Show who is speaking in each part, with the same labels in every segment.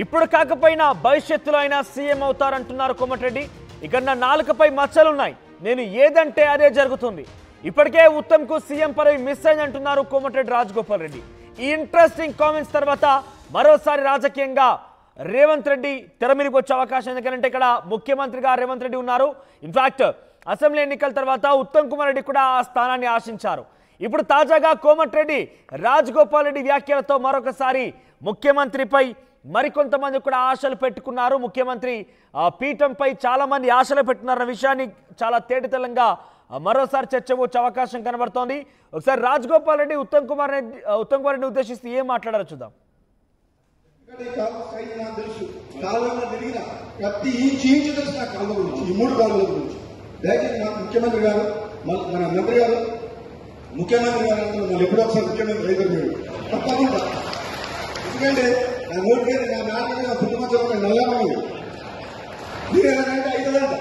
Speaker 1: ఇప్పుడు కాకపోయినా భవిష్యత్తులో అయినా సీఎం అవుతారంటున్నారు కోమటిరెడ్డి. ఇక నా నాలుకపై మచ్చలున్నాయి, నేను ఏదంటే అదే జరుగుతుంది. ఇప్పటికే ఉత్తమ్కు సీఎం పదవి మిస్ అయిందంటున్నారు కోమటిరెడ్డి రాజగోపాల్ రెడ్డి. ఈ ఇంట్రెస్టింగ్ కామెంట్స్ తర్వాత మరోసారి రాజకీయంగా రేవంత్ రెడ్డి తెర మీదకి వచ్చే అవకాశం. ఎందుకంటే ఇక్కడ ముఖ్యమంత్రిగా రేవంత్ రెడ్డి ఉన్నారు. ఇన్ఫాక్ట్ అసెంబ్లీ ఎన్నికల తర్వాత ఉత్తమ్ కుమార్ రెడ్డి కూడా ఆ స్థానాన్ని ఆశించారు. ఇప్పుడు తాజాగా కోమటిరెడ్డి రాజగోపాల్ రెడ్డి వ్యాఖ్యలతో మరొకసారి ముఖ్యమంత్రిపై మరికొంతమంది కూడా ఆశలు పెట్టుకున్నారు. ముఖ్యమంత్రి పీఠంపై చాలా మంది ఆశలు పెట్టుకున్నారన్న విషయాన్ని చాలా తేటతెల్లంగా మరోసారి చర్చ వచ్చే అవకాశం కనబడుతోంది. ఒకసారి రాజగోపాల్ రెడ్డి ఉత్తమ్ కుమార్ రెడ్డిని ఉద్దేశిస్తూ ఏం మాట్లాడారో చూద్దాం.
Speaker 2: ముఖ్యమంత్రి గారు మన మంత్రి గారు ఎప్పుడో ఒకసారి ముఖ్యమంత్రి అయితే మీరు తప్పకుండా, ఎందుకంటే నా నోటికి నా మాట మీద పుట్టుమచ్చలు నల్లమని మీరు ఏదంటే అవుతుందంట.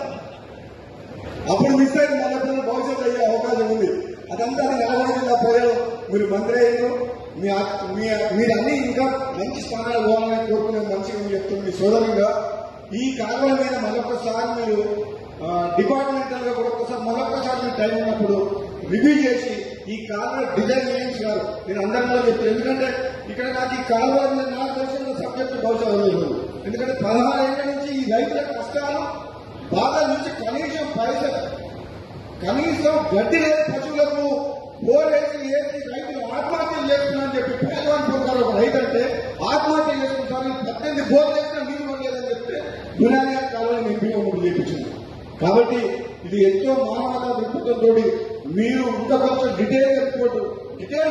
Speaker 2: అప్పుడు మిస్ అయితే మన భవిష్యత్తు అయ్యే అవకాశం ఉంది. అదంతా నల్గొండ జిల్లా ప్రజలు మీరు మంత్రి అయ్యారు, మీరు అన్ని ఇంకా మంచి స్థానాలు పోవాలని కోరుకునే మంచిగా చెప్తుంది. మీ సోదరుగా ఈ కారణం మీద మరొకసారి మీరు డిపార్ట్మెంటల్ గా కూడా ఒకసారి మరొకసారి మీరు టైం ఉన్నప్పుడు రివ్యూ చేసి ఈ కాలువ డిజైన్ చేయించారు. నేను అందరిలో చెప్తాను, ఎందుకంటే ఇక్కడ నాకు ఈ కాలువ నాకు తెలిసిన సబ్జెక్టు బహుశా లేదు. ఎందుకంటే 16 ఏళ్ల నుంచి ఈ రైతుల కష్టాలు బాధ నుంచి కనీసం పైసలు కనీసం గడ్డి లేని పశువులకు బోరేసి వేసి రైతులు ఆత్మహత్యలు చేస్తున్నారని చెప్పి పేదవాని పొందారు. ఒక రైతు అంటే ఆత్మహత్య చేసుకుంటారు. 18 బోర్లు వేసినా నీరు పడలేదని చెప్తే గుణాలి కాలంలో నేను బియ్యం చేయించింది. కాబట్టి ఇది ఎంతో మానవతా దృక్పథంతో మీరు ఇంకా కొంచెం డీటెయిల్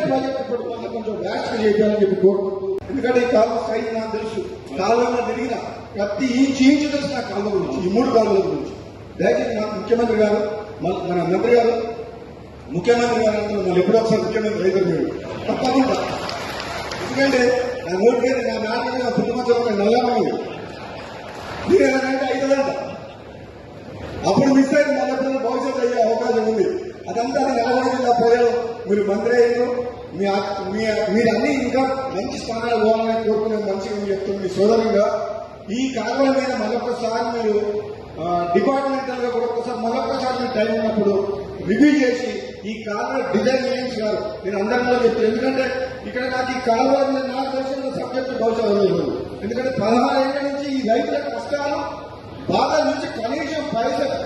Speaker 2: ప్రాజెక్ట్ రిపోర్ట్ వల్ల కొంచెం వ్యాక్స్ చేయాలని చెప్పి కోరుకుంటూ, ఎందుకంటే ఈ కాలువ సైజ్ నాకు తెలుసు, కాలువలో తిరిగిన ప్రతి ఇంచు తెలుసు నా కాలువ గురించి, ఈ 3 కాలువల గురించి. దయచేసి నాకు ముఖ్యమంత్రి గారు మన మంత్రి గారు ఎప్పుడో ఒకసారి ముఖ్యమంత్రి అయితే మీరు తప్పకుండా, ఎందుకంటే నా నోటికి నా మాట మీద పుట్టుమచ్చలు నల్లమని మీరు ఏదంటే అవుతుందంట. అప్పుడు మిస్ అయితే మన భవిష్యత్తు అయ్యే అవకాశం ఉంది. అదంతా నల్గొండ జిల్లా ప్రజలు మీరు మంత్రి అయ్యారు, మీరు అన్ని ఇంకా మంచి స్థానాలు పోవాలని కోరుకునే మంచిగా చెప్తుంది. మీ సోదరుగా ఈ కారణం మీద మరొకసారి మీరు డిపార్ట్మెంటల్ గా కూడా ఒకసారి మరొకసారి మీరు టైం ఉన్నప్పుడు రివ్యూ చేసి ఈ కాలువ డిజైన్ చేయించారు. నేను అందరిలో చెప్తాను, ఎందుకంటే ఇక్కడ నాకు ఈ కాలువ నాకు తెలిసిన సబ్జెక్టు బహుశా లేదు. ఎందుకంటే 16 ఏళ్ల నుంచి ఈ రైతుల కష్టాలు బాధ నుంచి కనీసం పైసలు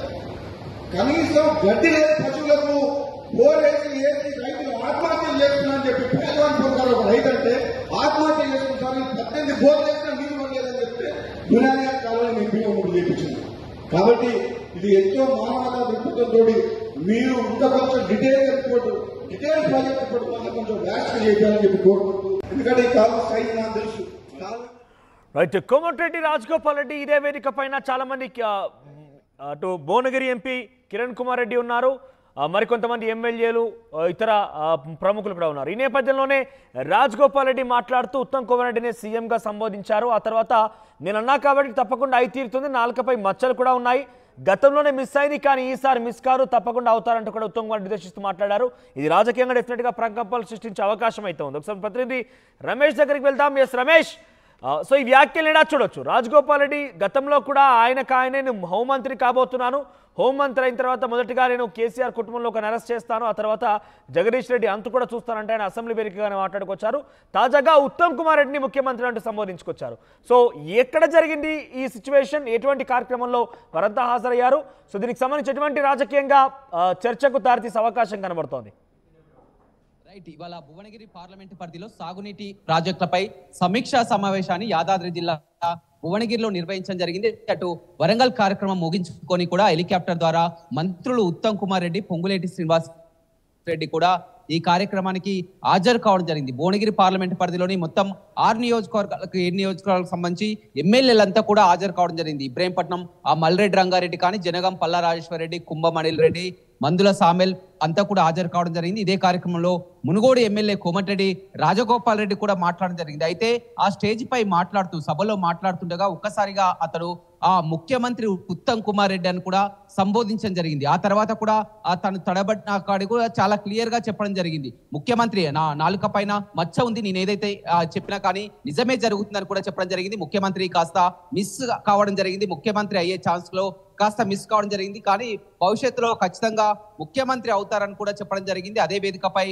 Speaker 2: కనీసం గడ్డి లేని పశువులకు బోరేసి వేసి రైతులు ఆత్మహత్యలు చేస్తున్నారని చెప్పి పేదవాని పొందారు. ఒక రైతు అంటే ఆత్మహత్య చేసుకుంటారు. 18 బోర్లు వేసినా నీరు పడలేదని చెప్తే గుణాలి కాలంలో నేను బియ్యం చేయించింది. కాబట్టి ఇది ఎంతో మానవతా దృక్పథంతో మీరు ఇంకా కొంచెం డీటెయిల్ ప్రాజెక్ట్ రిపోర్ట్ వల్ల కొంచెం వ్యాక్స్ చేయాలని చెప్పి కోరుకుంటూ, ఎందుకంటే ఈ కాలువ సైజ్ నాకు తెలుసు.
Speaker 1: రైట్, కోమటిరెడ్డి రాజగోపాల్ రెడ్డి ఇదే వేదిక పైన చాలా మంది అటు భువనగిరి ఎంపీ కిరణ్ కుమార్ రెడ్డి ఉన్నారు, మరికొంతమంది ఎమ్మెల్యేలు ఇతర ప్రముఖులు కూడా ఉన్నారు. ఈ నేపథ్యంలోనే రాజగోపాల్ రెడ్డి మాట్లాడుతూ ఉత్తమ్ కుమార్ రెడ్డిని సీఎంగా సంబోధించారు. ఆ తర్వాత నేను అన్నా కాబట్టి తప్పకుండా అయి తీరుతుంది, నాలుకపై మచ్చలు కూడా ఉన్నాయి, గతంలోనే మిస్ అయింది కానీ ఈసారి మిస్ కారు, తప్పకుండా అవుతారంటూ కూడా ఉత్తమ్ కుమార్ నిర్దేశిస్తూ మాట్లాడారు. ఇది రాజకీయంగా డెఫినెట్గా ప్రకంపనలు సృష్టించే అవకాశం అయితే ఉంది. ఒకసారి ప్రతినిధి రమేష్ దగ్గరికి వెళ్దాం. ఎస్ రమేష్, సో ఈ వ్యాఖ్యలు ఎలా చూడొచ్చు? రాజగోపాల్ రెడ్డి గతంలో కూడా ఆయనకాయనే నేను హోంమంత్రి కాబోతున్నాను, హోంమంత్రి అయిన తర్వాత మొదటిగా నేను కేసీఆర్ కుటుంబంలో ఒక అరెస్ట్ చేస్తాను, ఆ తర్వాత జగదీష్ రెడ్డి అంతు కూడా చూస్తానంటే ఆయన అసెంబ్లీ వేదికగానే మాట్లాడుకొచ్చారు. తాజాగా ఉత్తమ్ కుమార్ రెడ్డిని ముఖ్యమంత్రి అంటూ సంబోధించుకొచ్చారు. సో ఎక్కడ జరిగింది ఈ సిచ్యువేషన్? ఎటువంటి కార్యక్రమంలో వారంతా హాజరయ్యారు? సో దీనికి సంబంధించి ఎటువంటి రాజకీయంగా చర్చకు దారితీసే అవకాశం కనబడుతోంది?
Speaker 3: ఇవాళ భువనగిరి పార్లమెంటు పరిధిలో సాగునీటి ప్రాజెక్టులపై సమీక్షా సమావేశాన్ని యాదాద్రి జిల్లా భువనగిరిలో నిర్వహించడం జరిగింది. అటు వరంగల్ కార్యక్రమం ముగించుకొని కూడా హెలికాప్టర్ ద్వారా మంత్రులు ఉత్తమ్ కుమార్ రెడ్డి, పొంగులేటి శ్రీనివాస్ రెడ్డి కూడా ఈ కార్యక్రమానికి హాజరు కావడం జరిగింది. భువనగిరి పార్లమెంటు పరిధిలోని మొత్తం 6 నియోజకవర్గాలకు 7 నియోజకవర్గాలకు సంబంధించి ఎమ్మెల్యేలంతా కూడా హాజరు కావడం జరిగింది. ఇబ్రహీంపట్నం మల్రెడ్డి రంగారెడ్డి కానీ, జనగాం పల్లా రాజేశ్వర రెడ్డి, కుంభం అనిల్ రెడ్డి, మందుల సామెల్ అంతా కూడా హాజరు కావడం జరిగింది. ఇదే కార్యక్రమంలో మునుగోడు ఎమ్మెల్యే కోమటిరెడ్డి రాజగోపాల్ రెడ్డి కూడా మాట్లాడడం జరిగింది. అయితే ఆ స్టేజ్ పై మాట్లాడుతూ సభలో మాట్లాడుతుండగా ఒక్కసారిగా అతడు ఆ ముఖ్యమంత్రి ఉత్తమ్ కుమార్ రెడ్డి అని కూడా సంబోధించడం జరిగింది. ఆ తర్వాత కూడా తను తడబడిన కాడి కూడా చాలా క్లియర్ గా చెప్పడం జరిగింది. ముఖ్యమంత్రి నా నాలుక పైన మచ్చ ఉంది, నేను ఏదైతే చెప్పినా కానీ నిజమే జరుగుతుందని కూడా చెప్పడం జరిగింది. ముఖ్యమంత్రి కాస్త మిస్ కావడం జరిగింది, ముఖ్యమంత్రి అయ్యే ఛాన్స్ లో కాస్త మిస్ కావడం జరిగింది, కానీ భవిష్యత్తులో ఖచ్చితంగా ముఖ్యమంత్రి అవుతారని కూడా చెప్పడం జరిగింది. అదే వేదికపై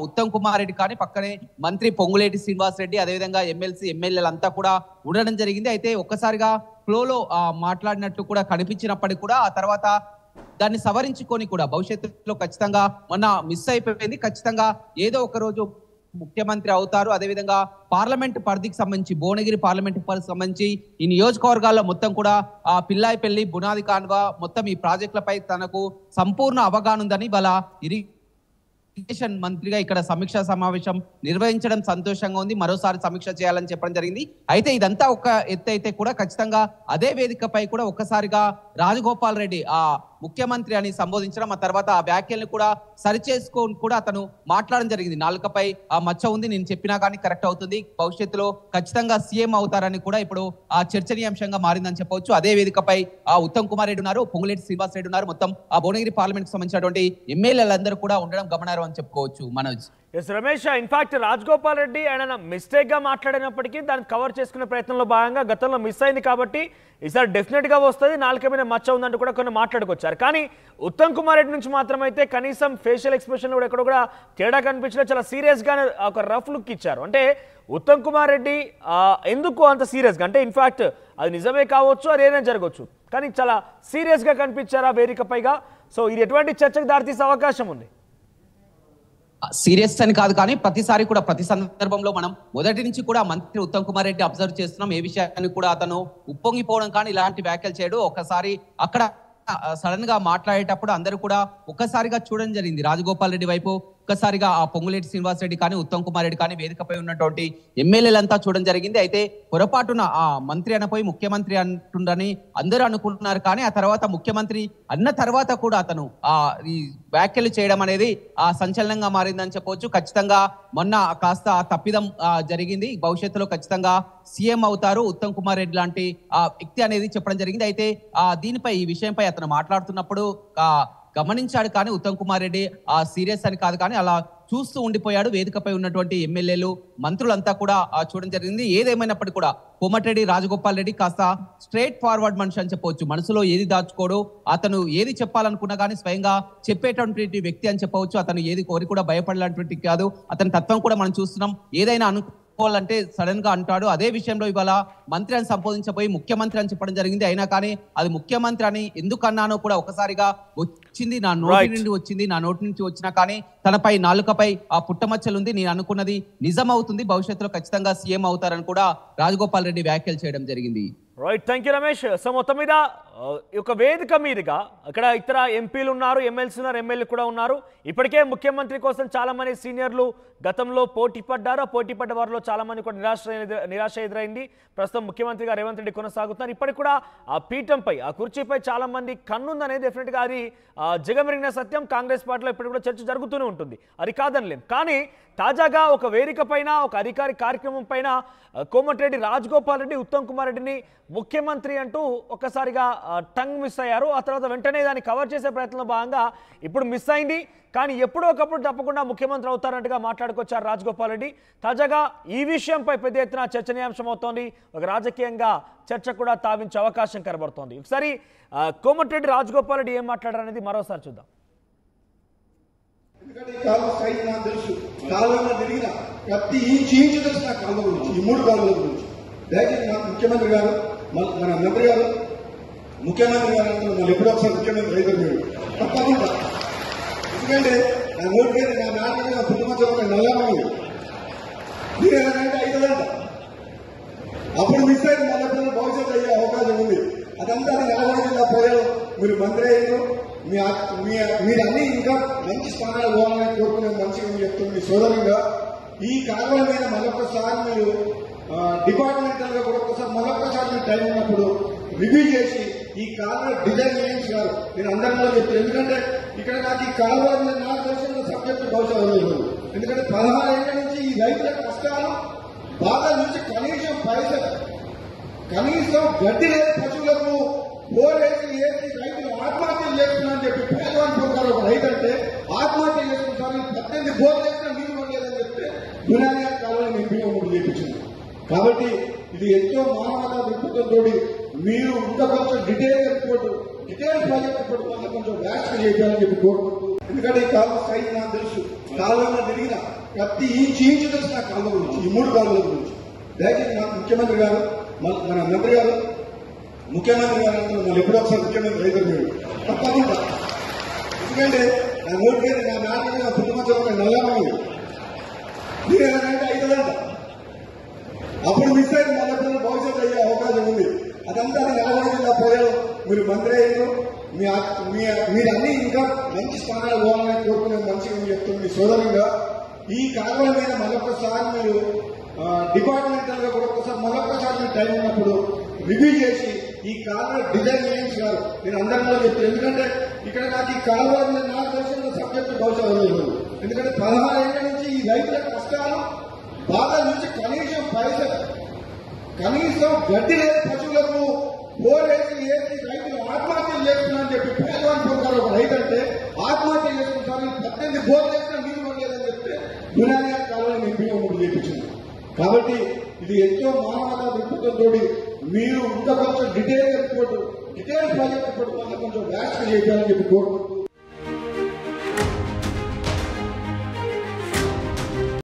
Speaker 3: ఉత్తమ్ కుమార్ రెడ్డి కానీ పక్కనే మంత్రి పొంగులేటి శ్రీనివాస్ రెడ్డి, అదేవిధంగా ఎమ్మెల్యేలు అంతా కూడా ఉండడం జరిగింది. అయితే ఒక్కసారిగా ఫ్లోలో మాట్లాడినట్టు కూడా కనిపించినప్పటికీ కూడా ఆ తర్వాత దాన్ని సవరించుకొని కూడా భవిష్యత్తులో ఖచ్చితంగా మొన్న మిస్ అయిపోయింది, ఖచ్చితంగా ఏదో ఒక రోజు ముఖ్యమంత్రి అవుతారు. అదేవిధంగా పార్లమెంట్ పరిధికి సంబంధించి భువనగిరి పార్లమెంట్ పరిధికి సంబంధించి ఈ నియోజకవర్గాల్లో మొత్తం కూడా పిల్లాయిపల్లి, బునాది కాన్వా మొత్తం ఈ ప్రాజెక్టులపై తనకు సంపూర్ణ అవగాహన ఉందని వాళ్ళ ఇరిగేషన్ మంత్రిగా ఇక్కడ సమీక్షా సమావేశం నిర్వహించడం సంతోషంగా ఉంది. మరోసారి సమీక్ష చేయాలని చెప్పడం జరిగింది. అయితే ఇదంతా ఒక ఎత్తు అయితే కూడా ఖచ్చితంగా అదే వేదికపై కూడా ఒక్కసారిగా రాజగోపాల్ రెడ్డి ముఖ్యమంత్రి అని సంబోధించడం, ఆ తర్వాత ఆ వ్యాఖ్యల్ని కూడా సరిచేసుకొని కూడా అతను మాట్లాడడం జరిగింది. నాలుకపై మచ్చ ఉంది, నేను చెప్పినా కానీ కరెక్ట్ అవుతుంది, భవిష్యత్తులో ఖచ్చితంగా సీఎం అవుతారని కూడా ఇప్పుడు చర్చనీయాంశంగా మారిందని చెప్పవచ్చు. అదే వేదికపై ఉత్తమ్ కుమార్ రెడ్డి ఉన్నారు, పొంగులేటి శ్రీనివాస్ రెడ్డి ఉన్నారు, మొత్తం భువనగిరి పార్లమెంట్ కి సంబంధించినటువంటి ఎమ్మెల్యేలందరూ కూడా ఉండడం గమనార్హం అని చెప్పుకోవచ్చు. మనోజ్.
Speaker 1: ఎస్ రమేష్, ఇన్ఫాక్ట్ రాజగోపాల్ రెడ్డి ఆయన మిస్టేక్ గా మాట్లాడినప్పటికీ దాన్ని కవర్ చేసుకునే ప్రయత్నంలో భాగంగా గతంలో మిస్ అయింది కాబట్టి ఈసారి డెఫినెట్ గా వస్తుంది, నాలుక మీద మచ్చ ఉందంటూ కూడా కొన్ని మాట్లాడుకొచ్చారు. కానీ ఉత్తమ్ కుమార్ రెడ్డి నుంచి మాత్రమైతే కనీసం ఫేషియల్ ఎక్స్ప్రెషన్ కూడా ఎక్కడ కూడా తేడా కనిపించలేదు, చాలా సీరియస్ గానే ఒక రఫ్ లుక్ ఇచ్చారు. అంటే ఉత్తమ్ కుమార్ రెడ్డి ఎందుకు అంత సీరియస్ గా, అంటే ఇన్ఫాక్ట్ అది నిజమే కావచ్చు, అది ఏదైనా జరగవచ్చు, కానీ చాలా సీరియస్ గా కనిపించారు ఆ వేదికపైగా. సో ఇది ఎటువంటి చర్చకు దారితీసే అవకాశం ఉంది?
Speaker 3: సీరియస్ అని కాదు, కానీ ప్రతిసారి కూడా ప్రతి సందర్భంలో మనం మొదటి నుంచి కూడా మంత్రి ఉత్తమ్ కుమార్ రెడ్డి అబ్జర్వ్ చేస్తున్నాం. ఏ విషయాన్ని కూడా అతను ఉప్పొంగిపోవడం కానీ ఇలాంటి వ్యాఖ్యలు చేయడు. ఒకసారి అక్కడ సడన్ గా మాట్లాడేటప్పుడు అందరూ కూడా ఒక్కసారిగా చూడడం జరిగింది రాజగోపాల్ రెడ్డి వైపు, ఒక్కసారిగా పొంగులేటి శ్రీనివాస్ రెడ్డి కానీ ఉత్తమ్ కుమార్ రెడ్డి కానీ వేదికపై ఉన్నటువంటి ఎమ్మెల్యేలంతా చూడడం జరిగింది. అయితే పొరపాటున మంత్రి అనపోయి ముఖ్యమంత్రి అంటుండని అందరూ అనుకుంటున్నారు, కానీ ఆ తర్వాత ముఖ్యమంత్రి అన్న తర్వాత కూడా అతను ఈ వ్యాఖ్యలు చేయడం అనేది సంచలనంగా మారిందని చెప్పవచ్చు. ఖచ్చితంగా మొన్న కాస్త తప్పిదం జరిగింది, భవిష్యత్తులో ఖచ్చితంగా సీఎం అవుతారు ఉత్తమ్ కుమార్ రెడ్డి లాంటి వ్యక్తి అనేది చెప్పడం జరిగింది. అయితే దీనిపై ఈ విషయంపై అతను మాట్లాడుతున్నప్పుడు గమనించాడు, కానీ ఉత్తమ్ కుమార్ రెడ్డి సీరియస్ అని కాదు, కానీ అలా చూస్తూ ఉండిపోయాడు. వేదికపై ఉన్నటువంటి ఎమ్మెల్యేలు మంత్రులంతా కూడా చూడడం జరిగింది. ఏదేమైనప్పటికీ కూడా కోమటిరెడ్డి రాజగోపాల్ రెడ్డి కాస్త స్ట్రైట్ ఫార్వర్డ్ మనిషి అని చెప్పవచ్చు. మనసులో ఏది దాచుకోడు, అతను ఏది చెప్పాలనుకున్నా కానీ స్వయంగా చెప్పేటటువంటి వ్యక్తి అని చెప్పవచ్చు. అతను ఏది కోరి కూడా భయపడాలన్నటువంటి కాదు, అతని తత్వం కూడా మనం చూస్తున్నాం. ఏదైనా అంటే సడన్ గా అంటాడు. అదే విషయంలో ఇవాళ మంత్రి అని సంబోధించబోయి ముఖ్యమంత్రి అని చెప్పడం జరిగింది. అయినా కానీ అది ముఖ్యమంత్రి అని ఎందుకు అన్నానో కూడా ఒకసారిగా వచ్చింది, నా నోటి నుండి వచ్చింది, నా నోటి నుంచి వచ్చినా కానీ తనపై నాలుకపై పుట్టమచ్చలు ఉంది, నేను అనుకున్నది నిజం అవుతుంది, భవిష్యత్తులో ఖచ్చితంగా సీఎం అవుతారని కూడా రాజగోపాల్ రెడ్డి వ్యాఖ్యలు చేయడం జరిగింది.
Speaker 1: Right, thank you Ramesh. So మొత్తం మీద ఒక వేదిక మీదుగా అక్కడ ఇతర ఎంపీలు ఉన్నారు, ఎమ్మెల్సీ ఉన్నారు, ఎమ్మెల్యే కూడా ఉన్నారు. ఇప్పటికే ముఖ్యమంత్రి కోసం చాలా మంది సీనియర్లు గతంలో పోటీ పడ్డారు. పోటీ పడ్డ వారిలో చాలా మంది కూడా నిరాశ ఎదురైంది. ప్రస్తుతం ముఖ్యమంత్రిగా రేవంత్ రెడ్డి కొనసాగుతున్నారు. ఇప్పటికి కూడా ఆ పీఠంపై, ఆ కుర్చీపై చాలా మంది కన్నుందనేది డెఫినెట్గా అది జగమెరిగిన సత్యం. కాంగ్రెస్ పార్టీలో ఇప్పటికి కూడా చర్చ జరుగుతూనే ఉంటుంది, అది కాదనలేం. కానీ తాజాగా ఒక వేదిక పైన, ఒక అధికారిక కార్యక్రమం పైన కోమటిరెడ్డి రాజగోపాల్ రెడ్డి ఉత్తమ్ కుమార్ రెడ్డిని ముఖ్యమంత్రి అంటూ ఒక్కసారిగా టంగ్ మిస్ అయ్యారు. ఆ తర్వాత వెంటనే దాన్ని కవర్ చేసే ప్రయత్నంలో భాగంగా ఇప్పుడు మిస్ అయింది, కానీ ఎప్పుడో ఒకప్పుడు తప్పకుండా ముఖ్యమంత్రి అవుతారంటగా మాట్లాడుకొచ్చారు రాజగోపాల్ రెడ్డి. తాజాగా ఈ విషయంపై పెద్ద ఎత్తున చర్చనీయాంశం అవుతోంది, ఒక రాజకీయంగా చర్చ కూడా తావించే అవకాశం కనబడుతోంది. ఒకసారి కోమటిరెడ్డి రాజగోపాల్ రెడ్డి ఏం మాట్లాడారనేది మరోసారి చూద్దాం.
Speaker 2: ఎందుకంటే ఈ కాలువ సైజ్ నాకు తెలుసు, కాలువలో తిరిగిన ప్రతి ఇంచు తెలుసు నా కాలువ గురించి, ఈ 3 కాలువల గురించి. దయచేసి నాకు ముఖ్యమంత్రి గారు, మన మంత్రి గారు, ముఖ్యమంత్రి గారు అంటే మళ్ళీ ఎప్పుడో ఒకసారి ముఖ్యమంత్రి అయితే మీరు తప్పకుండా, ఎందుకంటే నా నోటి నా నాన్న నా పుట్టుమచ్చ నల్లమని మీరు ఏదంటే 5 అప్పుడు మిస్ అయింది, మళ్ళీ భవిష్యత్తు అయ్యే అవకాశం ఉంది. అదంతా నిలబడిన ప్రజలు మీరు మంత్రి అయ్యారు, మీరు అన్ని ఇంకా మంచి స్థానాలు పోవాలని కోరుకునే మంచిగా చెప్తుంది మీ సోదరుగా. ఈ కారణాల మీద మరొకసారి మీరు డిపార్ట్మెంటల్ గా కూడా ఒకసారి మరొకసారి మీరు టైం ఉన్నప్పుడు రివ్యూ చేసి ఈ కారణం డిజైన్ చేయించారు. నేను అందరిలో చెప్తాను, ఎందుకంటే ఇక్కడ నాకు ఈ కాలువ నాకు తెలిసిన సబ్జెక్టు బహుశా లేదు. ఎందుకంటే 16 ఏళ్ల నుంచి ఈ రైతుల కష్టాలు బాధ నుంచి కనీసం పైసలు కనీసం గడ్డి లేని పశువులకు బోరేసి వేసి రైతులు ఆత్మహత్యలు చేస్తున్నారని చెప్పి పేదవాని పొందారు. ఒక రైతు అంటే ఆత్మహత్య చేసుకుంటారు. 18 బోర్లు వేసినా నీరు పడలేదని చెప్తే గుణానియా కావాలని ఎంపీగా ముందు చేపించింది. కాబట్టి ఇది ఎంతో మానవతా దృక్పథంతో మీరు ఇంకా కొంచెం detail report detail project report వల్ల కొంచెం వ్యాస్ట్ చేయాలని చెప్పి కోరుకుంటూ, ఎందుకంటే ఈ కాలువ సైజ్ నాకు తెలుసు, కాలువలో తిరిగిన ప్రతి ఇంచు తెలుసు నా కాలువ గురించి, ఈ 3 కాలువల గురించి. దయచేసి నాకు ముఖ్యమంత్రి గారు మన మంత్రి గారు ముఖ్యమంత్రి గారు అంటే మళ్ళీ ఎప్పుడో ఒకసారి ముఖ్యమంత్రి రైతు మీరు తప్పకుండా, ఎందుకంటే నా నోటికి నా నాన్న పుట్టుమచ్చలో నల్లమని మీరు ఏదంటే 5 గంట అప్పుడు మిస్ అయింది. మళ్ళీ భవిష్యత్తు అయ్యే అవకాశం ఉంది. అదంతా నల్గొండ జిల్లా ప్రజలు మీరు మంత్రి అయ్యారు, మీరు అన్ని ఇంకా మంచి స్థానాలు పోవాలని కోరుకునే మంచిగా మీరు చెప్తుంది. మీ సోదరుగా ఈ కాలువల మీద మరొకసారి మీరు డిపార్ట్మెంటల్ గా కూడా ఒకసారి మరొకసారి మీరు టైం ఉన్నప్పుడు రివ్యూ చేసి ఈ కాలువ డిజైన్ చేయించారు. నేను అందరిలో చెప్తాను. ఎందుకంటే ఇక్కడ నాకు ఈ కాలువ నాకు తెలిసిన సబ్జెక్టు బహుశా లేదు. ఎందుకంటే 16 ఏళ్ల నుంచి ఈ రైతుల కష్టాలు బాధ నుంచి కనీసం పైసలు కనీసం గడ్డి లేని పశువులకు బోరేసి వేసి రైతులు ఆత్మహత్యలు చేస్తున్నారని చెప్పి పేదవాని పొందారు. ఒక రైతు అంటే ఆత్మహత్య చేసుకుంటారు. 18 బోర్లు వేసినా నీరు పడలేదని చెప్తే గుణానియా కావాలని ఎంపీగా ముందు చేపించింది. కాబట్టి ఇది ఎంతో మానవతా దృక్పథంతో మీరు ఇంకా కొంచెం detail report detail project report వల్ల కొంచెం వ్యాస్ట్ చేయాలని చెప్పి కోరుకుంటూ